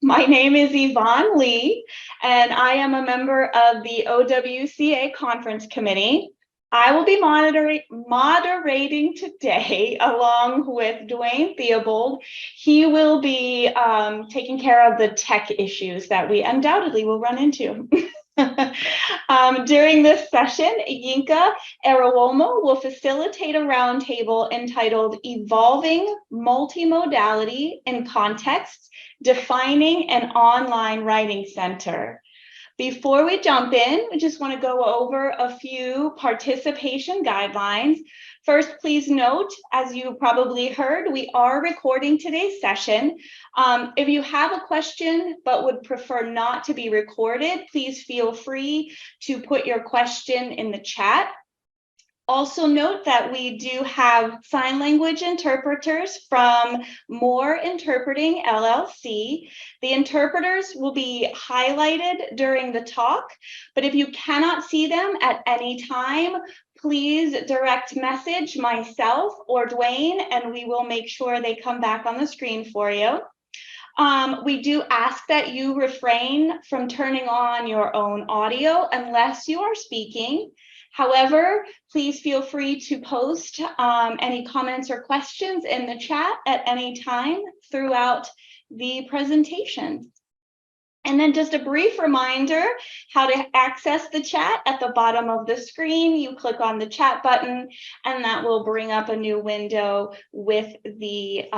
My name is Yvonne Lee, and I am a member of the OWCA Conference Committee. I will be moderating today along with Dwayne Theobald. He will be taking care of the tech issues that we undoubtedly will run into. During this session, Yinka Arawomo will facilitate a roundtable entitled Evolving Multimodality in Context, Defining an Online Writing Center. Before we jump in, we just want to go over a few participation guidelines. First, please note, as you probably heard, we are recording today's session. If you have a question but would prefer not to be recorded, please feel free to put your question in the chat. Also note that we do have sign language interpreters from More Interpreting LLC. The interpreters will be highlighted during the talk, but if you cannot see them at any time, please direct message myself or Dwayne, and we will make sure they come back on the screen for you. We do ask that you refrain from turning on your own audio unless you are speaking. However, please feel free to post any comments or questions in the chat at any time throughout the presentation. And then just a brief reminder how to access the chat. At the bottom of the screen, you click on the chat button, and that will bring up a new window with the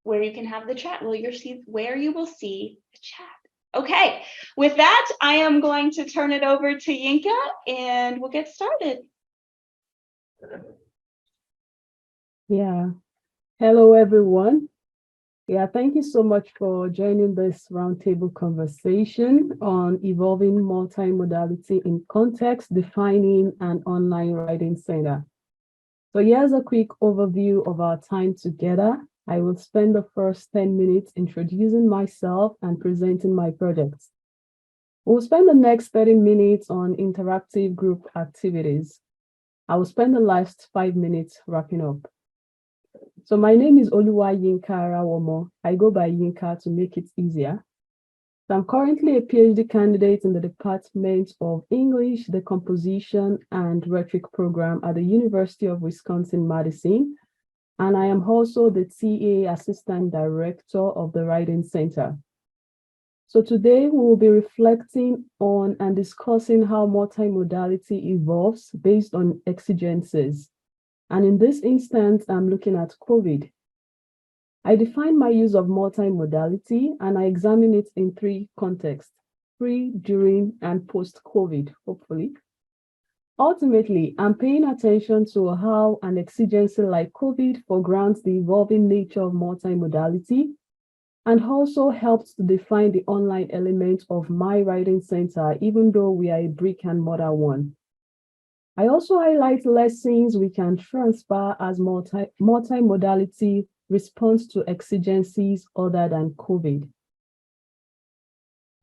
where you can have the chat. Well, where you will see the chat. Okay, with that, I am going to turn it over to Yinka, and we'll get started. Yeah, hello everyone. Yeah, thank you so much for joining this roundtable conversation on evolving multimodality in context, defining an online writing center. So here's a quick overview of our time together. I will spend the first 10 minutes introducing myself and presenting my projects. We'll spend the next 30 minutes on interactive group activities. I will spend the last 5 minutes wrapping up. So my name is Yinka Arawomo. I go by Yinka to make it easier. So I'm currently a PhD candidate in the Department of English, Decomposition, and Rhetoric program at the University of Wisconsin-Madison. And I am also the TA Assistant Director of the Writing Center. So today we will be reflecting on and discussing how multimodality evolves based on exigencies. And in this instance, I'm looking at COVID. I define my use of multimodality and I examine it in 3 contexts: pre, during, and post-COVID, hopefully. Ultimately, I'm paying attention to how an exigency like COVID foregrounds the evolving nature of multimodality and also helps to define the online element of my writing center, even though we are a brick and mortar one. I also highlight lessons we can transfer as multimodality responds to exigencies other than COVID.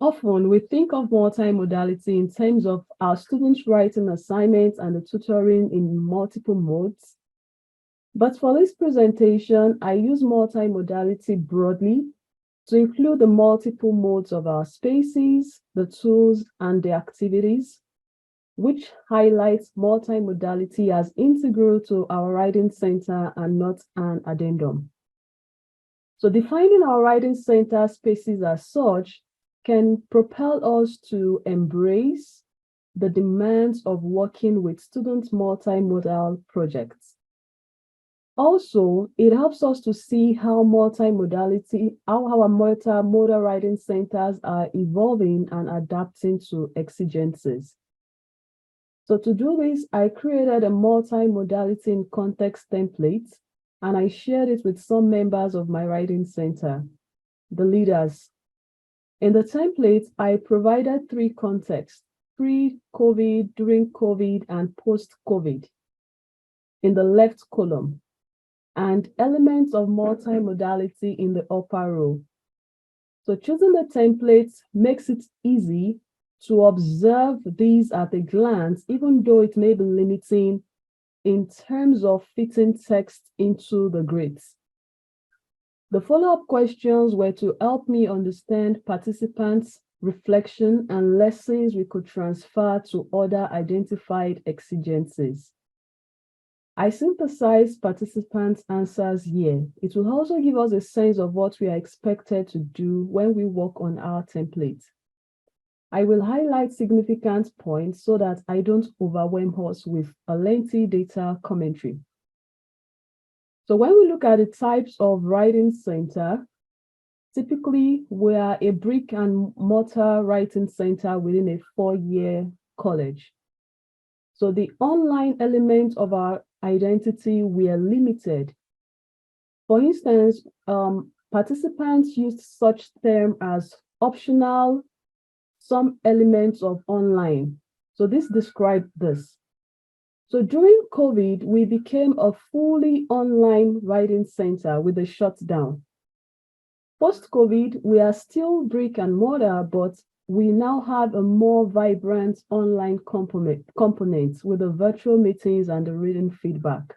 Often, we think of multimodality in terms of our students writing assignments and the tutoring in multiple modes. But for this presentation, I use multimodality broadly to include the multiple modes of our spaces, the tools, and the activities, which highlights multimodality as integral to our writing center and not an addendum. So defining our writing center spaces as such can propel us to embrace the demands of working with students' multimodal projects. Also, it helps us to see how our multimodal writing centers are evolving and adapting to exigencies. So to do this, I created a multimodality in context template, and I shared it with some members of my writing center, the leaders. In the template, I provided 3 contexts: pre-COVID, during COVID, and post-COVID in the left column, and elements of multimodality in the upper row. So choosing the template makes it easy to observe these at a glance, even though it may be limiting in terms of fitting text into the grids. The follow-up questions were to help me understand participants' reflection and lessons we could transfer to other identified exigencies. I synthesized participants' answers here. It will also give us a sense of what we are expected to do when we work on our template. I will highlight significant points so that I don't overwhelm us with a lengthy data commentary. So when we look at the types of writing center, typically we are a brick and mortar writing center within a 4-year college. So the online elements of our identity were limited. For instance, participants used such terms as optional, some elements of online. So this described this. So during COVID, we became a fully online writing center with a shutdown. Post-COVID, we are still brick and mortar, but we now have a more vibrant online component with the virtual meetings and the written feedback.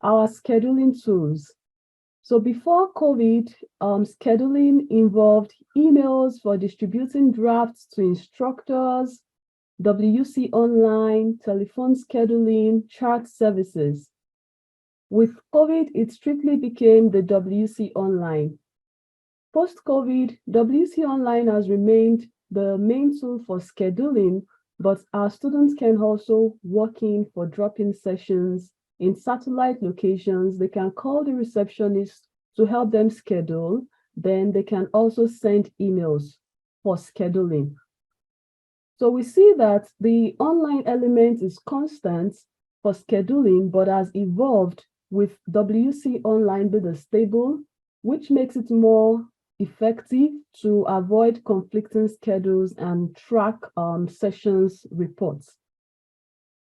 Our scheduling tools. So before COVID, scheduling involved emails for distributing drafts to instructors, WC online, telephone scheduling, chat services. With COVID, it strictly became the WC online. Post-COVID, WC online has remained the main tool for scheduling, but our students can also walk in for drop-in sessions in satellite locations. They can call the receptionist to help them schedule. Then they can also send emails for scheduling. So we see that the online element is constant for scheduling, but has evolved with WC online being stable, which makes it more effective to avoid conflicting schedules and track sessions reports.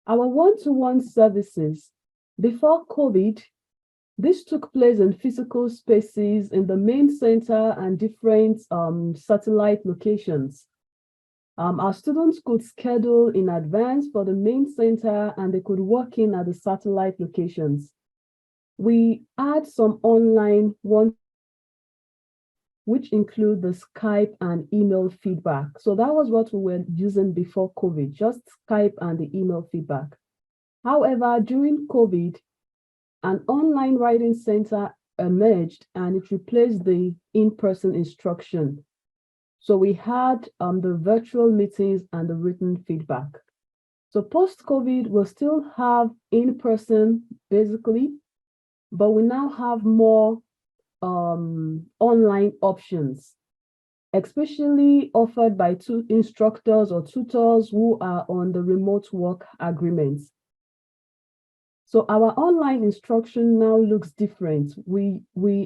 Our one-to-one services. Before COVID, this took place in physical spaces in the main center and different satellite locations. Our students could schedule in advance for the main center and they could walk in at the satellite locations. We add some online one, which include the Skype and email feedback. So that was what we were using before COVID, just Skype and the email feedback. However, during COVID, an online writing center emerged and it replaced the in-person instruction. So we had the virtual meetings and the written feedback. So post-COVID, we'll still have in-person basically, but we now have more online options, especially offered by instructors or tutors who are on the remote work agreements. So our online instruction now looks different. We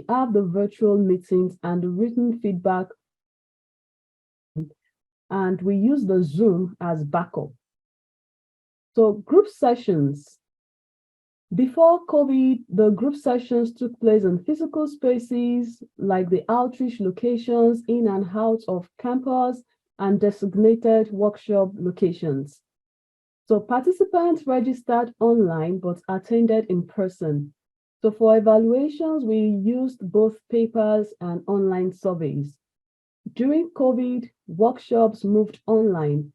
have the virtual meetings and the written feedback, and we use the Zoom as backup. So group sessions. Before COVID, the group sessions took place in physical spaces like the outreach locations in and out of campus and designated workshop locations. So participants registered online but attended in person. So for evaluations, we used both papers and online surveys. During COVID, workshops moved online,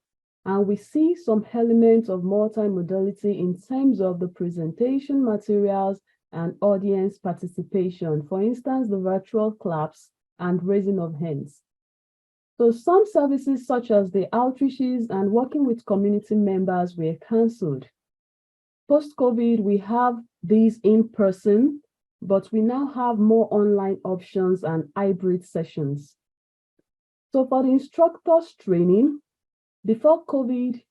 and we see some elements of multimodality in terms of the presentation materials and audience participation. For instance, the virtual claps and raising of hands. So some services such as the outreaches and working with community members were canceled. Post-COVID, we have these in person, but we now have more online options and hybrid sessions. So for the instructors training, before COVID,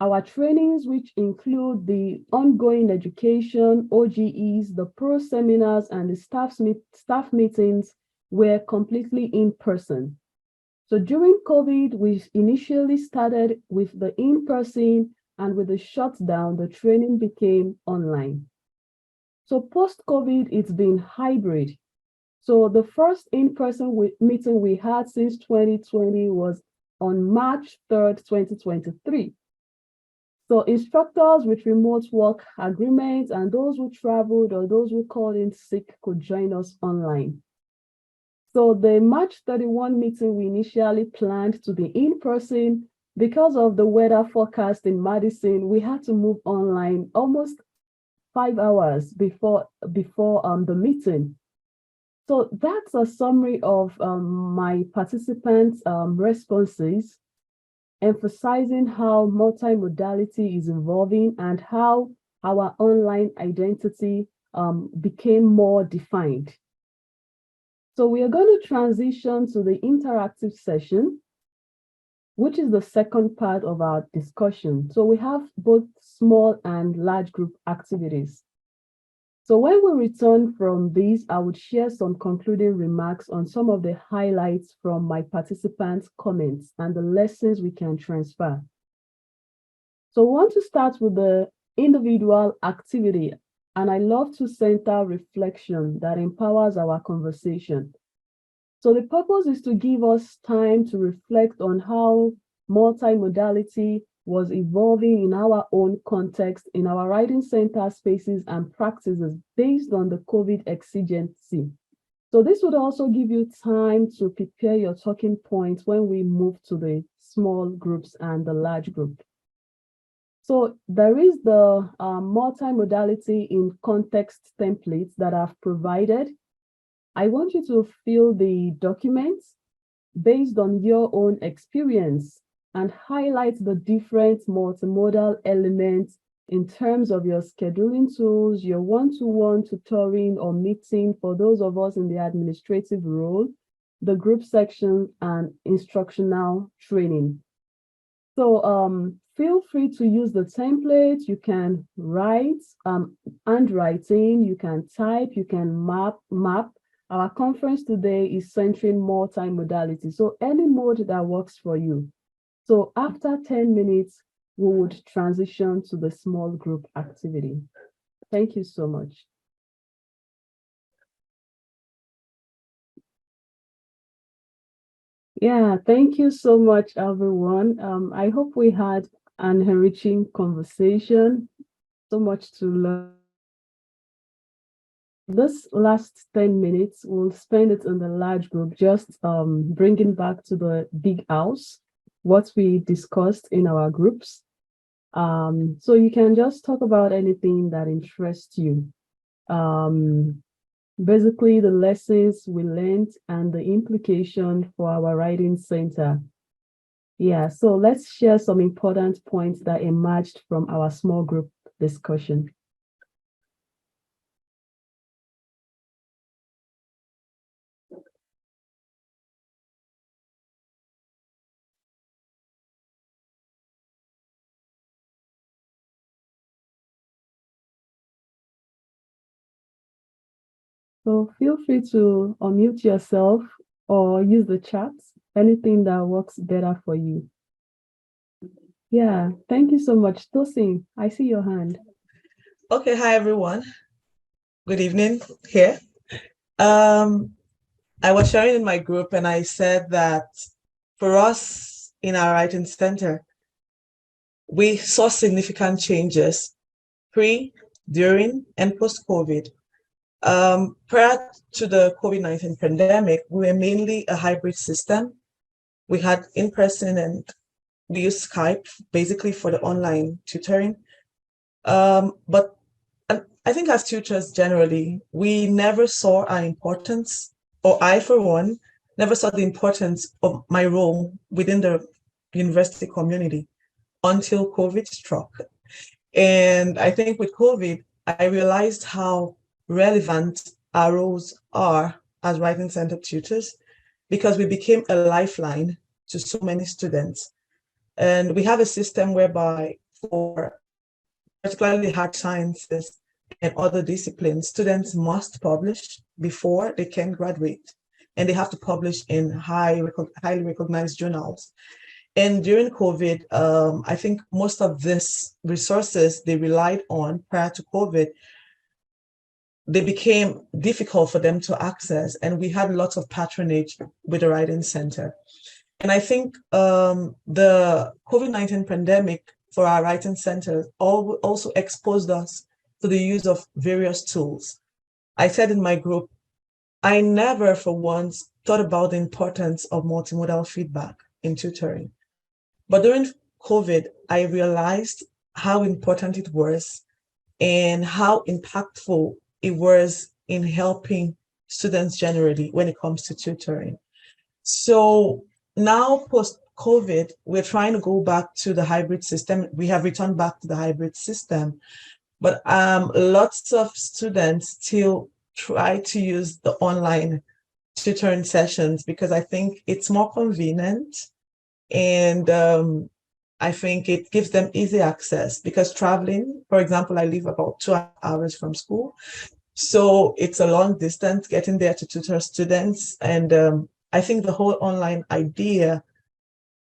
our trainings, which include the ongoing education, OGEs, the pro seminars, and the staff meetings were completely in person. So during COVID, we initially started with the in-person, and with the shutdown, the training became online. So post-COVID, it's been hybrid. So the first in-person meeting we had since 2020 was on March 3rd, 2023. So instructors with remote work agreements and those who traveled or those who called in sick could join us online. So the March 31 meeting we initially planned to be in person. Because of the weather forecast in Madison, we had to move online almost 5 hours before the meeting. So that's a summary of my participants' responses, emphasizing how multimodality is evolving and how our online identity became more defined. So we are going to transition to the interactive session, which is the second part of our discussion. So we have both small and large group activities. So when we return from these, I would share some concluding remarks on some of the highlights from my participants' comments and the lessons we can transfer. So we want to start with the individual activity, and I love to center reflection that empowers our conversation. So the purpose is to give us time to reflect on how multimodality was evolving in our own context, in our writing center spaces and practices based on the COVID exigency. So this would also give you time to prepare your talking points when we move to the small groups and the large group. So there is the multimodality in context templates that I've provided. I want you to fill the documents based on your own experience and highlight the different multimodal elements in terms of your scheduling tools, your one-to-one tutoring or meeting for those of us in the administrative role, the group section, and instructional training. So feel free to use the template. You can write, handwriting, you can type, you can map. Our conference today is centering multimodality. So any mode that works for you. So after 10 minutes, we would transition to the small group activity. Thank you so much. Yeah, thank you so much, everyone. I hope we had an enriching conversation. So much to learn. This last 10 minutes, we'll spend it in the large group, just bringing back to the big house what we discussed in our groups. So you can just talk about anything that interests you. Basically, the lessons we learned and the implication for our writing center. Yeah, so let's share some important points that emerged from our small group discussion. So feel free to unmute yourself or use the chat, anything that works better for you. Yeah, thank you so much. Tosin, I see your hand. Okay, hi everyone. Good evening here. I was sharing in my group and I said that for us in our writing center, we saw significant changes pre, during, and post-COVID. Prior to the COVID-19 pandemic, we were mainly a hybrid system. We had in-person and we used Skype basically for the online tutoring. But I think as tutors generally, we never saw our importance, or I for one, never saw the importance of my role within the university community until COVID struck. And I think with COVID, I realized how relevant our roles are as writing center tutors, because we became a lifeline to so many students. And we have a system whereby for particularly hard sciences and other disciplines, students must publish before they can graduate, and they have to publish in highly recognized journals. And during COVID, I think most of these resources they relied on prior to COVID, they became difficult for them to access, and we had lots of patronage with the Writing Center. And I think the COVID-19 pandemic for our writing center also exposed us to the use of various tools. I said in my group, I never for once thought about the importance of multimodal feedback in tutoring. But during COVID, I realized how important it was and how impactful it was in helping students generally when it comes to tutoring. So now post-COVID, we're trying to go back to the hybrid system. We have returned back to the hybrid system, but lots of students still try to use the online tutoring sessions because I think it's more convenient and I think it gives them easy access because traveling, for example, I live about 2 hours from school. So it's a long distance getting there to tutor students. And I think the whole online idea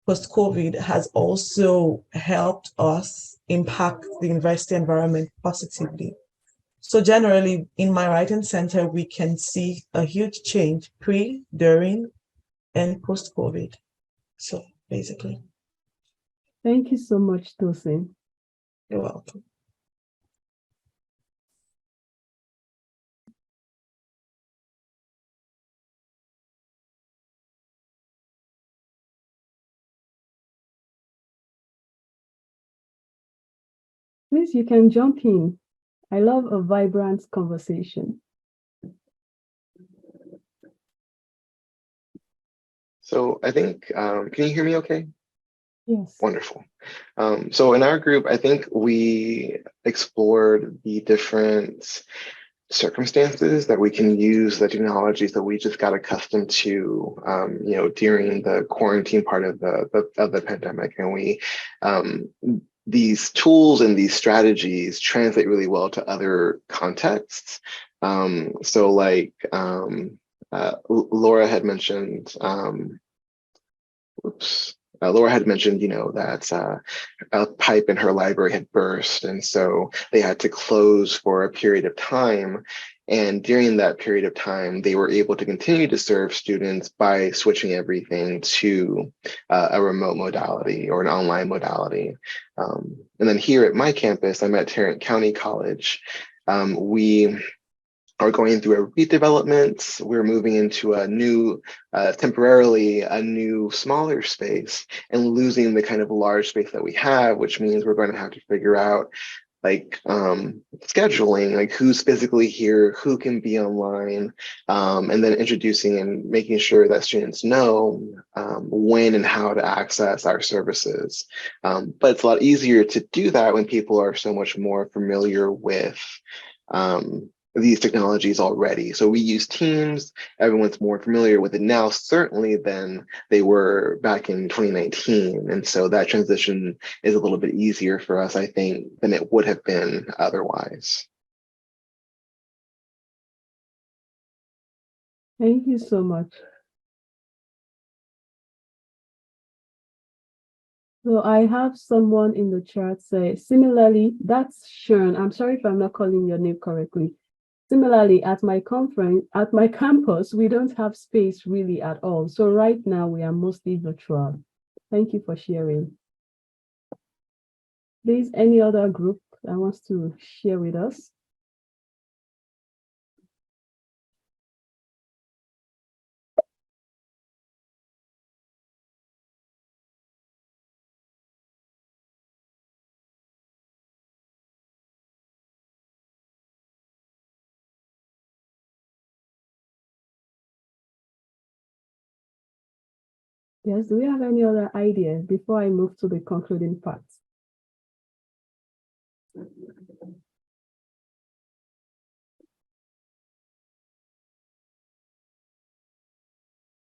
post-COVID has also helped us impact the university environment positively. So generally, in my writing center, we can see a huge change pre, during, and post-COVID. So basically. Thank you so much, Tosin. You're welcome. Please, you can jump in. I love a vibrant conversation. So I think, can you hear me okay? Yes. Wonderful. So in our group, I think we explored the different circumstances that we can use the technologies that we just got accustomed to, during the quarantine part of the pandemic. And we, these tools and these strategies translate really well to other contexts. So like Laura had mentioned, Laura had mentioned, that a pipe in her library had burst, and so they had to close for a period of time. And during that period of time, they were able to continue to serve students by switching everything to a remote modality or an online modality. And then here at my campus, I'm at Tarrant County College. We are going through a redevelopment. We're moving into a new, temporarily a new smaller space and losing the kind of large space that we have, which means we're going to have to figure out like scheduling, like who's physically here, who can be online, and then introducing and making sure that students know when and how to access our services. But it's a lot easier to do that when people are so much more familiar with these technologies already. So we use Teams, everyone's more familiar with it now, certainly than they were back in 2019. And so that transition is a little bit easier for us, I think, than it would have been otherwise. Thank you so much. So I have someone in the chat say, similarly, that's Sharon. I'm sorry if I'm not calling your name correctly. Similarly, at my campus, we don't have space really at all. So right now we are mostly virtual. Thank you for sharing. Please, any other group that wants to share with us? Yes, do we have any other idea before I move to the concluding part?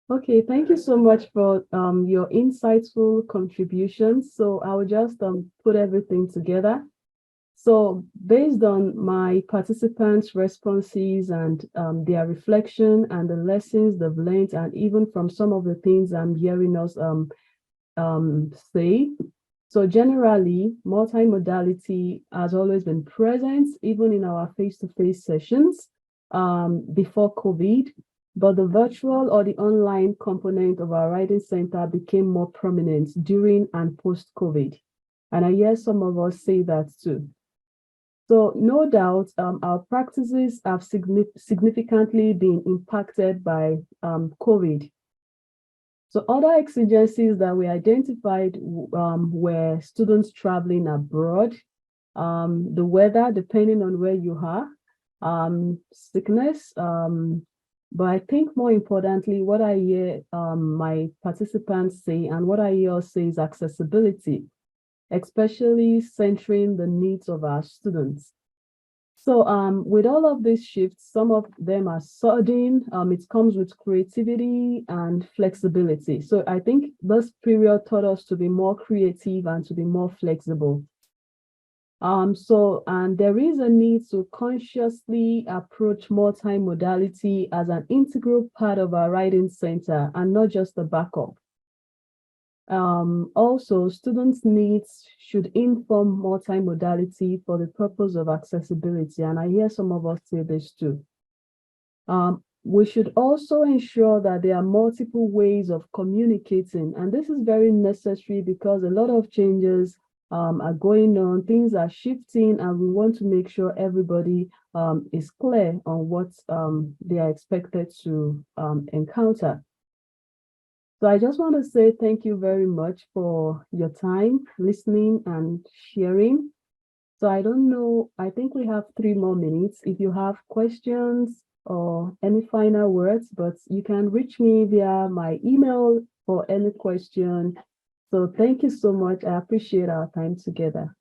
Okay, thank you so much for your insightful contributions. So I'll just put everything together. So based on my participants' responses and their reflection and the lessons they've learned, and even from some of the things I'm hearing us say, so generally, multimodality has always been present, even in our face-to-face sessions before COVID, but the virtual or the online component of our writing center became more prominent during and post-COVID. And I hear some of us say that too. So no doubt, our practices have significantly been impacted by COVID. So other exigencies that we identified were students traveling abroad, the weather, depending on where you are, sickness, but I think more importantly, what I hear my participants say and what I hear us say is accessibility, especially centering the needs of our students. So with all of these shifts, some of them are sudden, it comes with creativity and flexibility. So I think this period taught us to be more creative and to be more flexible. And there is a need to consciously approach multimodality as an integral part of our writing center and not just a backup. Also, students' needs should inform multimodality for the purpose of accessibility, and I hear some of us say this too. We should also ensure that there are multiple ways of communicating, and this is very necessary because a lot of changes are going on, things are shifting, and we want to make sure everybody is clear on what they are expected to encounter. So I just want to say thank you very much for your time, listening and sharing. So I don't know, I think we have 3 more minutes. If you have questions or any final words, but you can reach me via my email for any question. So thank you so much. I appreciate our time together.